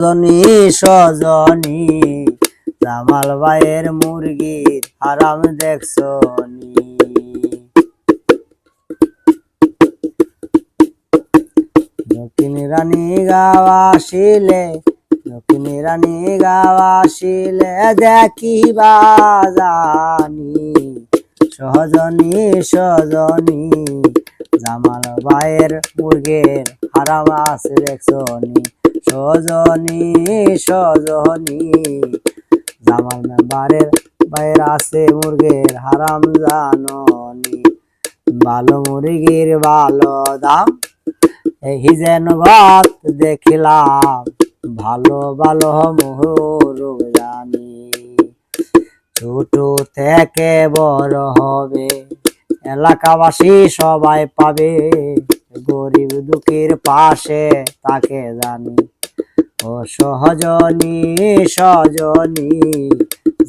সজনী সজনী জামাল ভাইয়ের মুরগির হারাম দেখছনি। দক্ষিণ রানী গাওয়া আসিলে দক্ষিণ রানী গাওয়া আসিলে দেখিবা জানি সজনী সজনী জামাল ভাইয়ের মুরগির হারাম আছে দেখছনি। সজনী সজনী জামাল মেম্বারের বাইরে আছে মুরগির হারাম জাননি। ভালো মুরগির ভালো দাম এই যেন ভাত দেখিলাম ভালো ভালো মুরগ জানি। ছোট থেকে বড় হবে এলাকাবাসী সবাই পাবে গরিব দুঃখীর পাশে তাকে জানি। ও সজনী সজনী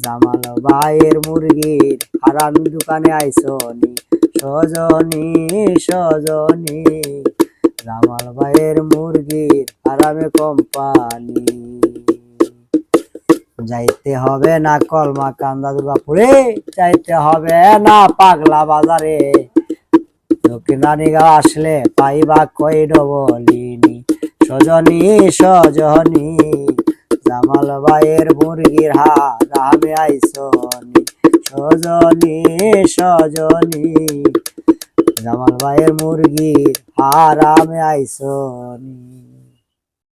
জামাল ভাইয়ের মুরগির হারাম দোকানে আইসনি। সজনী সজনী জামাল ভাইয়ের মুরগির হারামে কোম্পানি। যাইতে হবে না কলমা কান্দা দুর্গাপুরে, যাইতে হবে না পাগলা বাজারে। দক্ষিণ রানীগাঁও আসলে পাইবা কই ডবলিনি। সজনী সজনী জামাল ভাইয়ের মুরগির হারামে আইসনি। সজনী সজনী জামাল ভাইয়ের মুরগির হারামে আইসনি।